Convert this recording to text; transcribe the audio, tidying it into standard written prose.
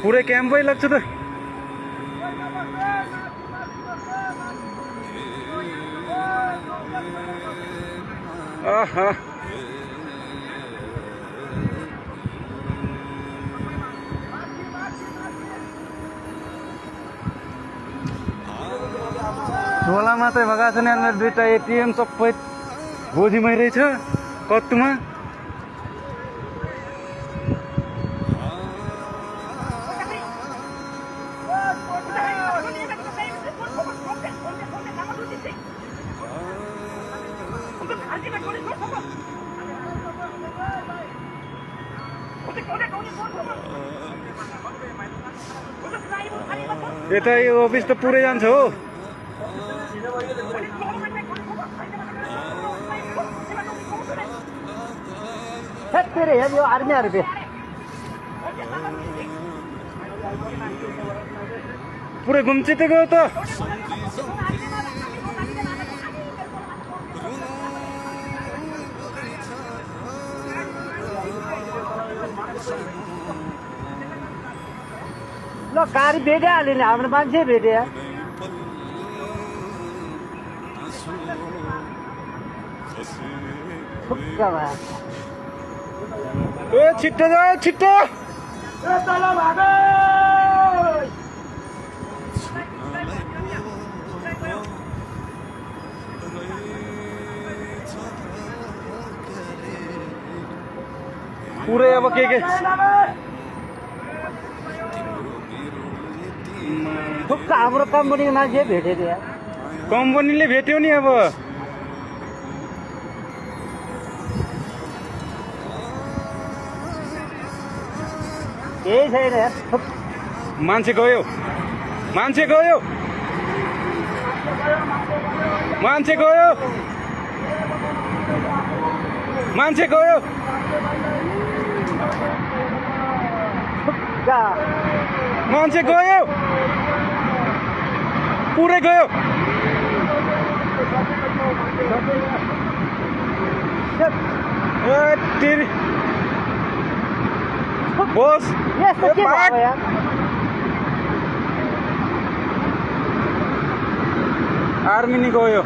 पुरै क्याम्पै लाग्छ त। आहा झोला मात्रै भएका छन् यार, मेरो दुईटा एटिएम सबै गोजीमै रहेछ कत्तुमा। यता यो अफिस त पुरै जान्छ हो। यो आर्मीहरू पुरै गुम्चिँदै गयो त। ल गाडी भेटिहाल्यो नि, हाम्रो मान्छे भेट्यो। ए छिट्टो जाऊ छिट्टो। पुरै अब के हाम्रो कम्पनीको मान्छे भेटेको यार। कम्पनीले भेट्यो नि अब। केही छैन यार। मान्छे गयो मान्छे गयो मान्छे गयो मान्छे गयो मान्छे गयो पुरै गयो। बोस आर्मी नि गयो।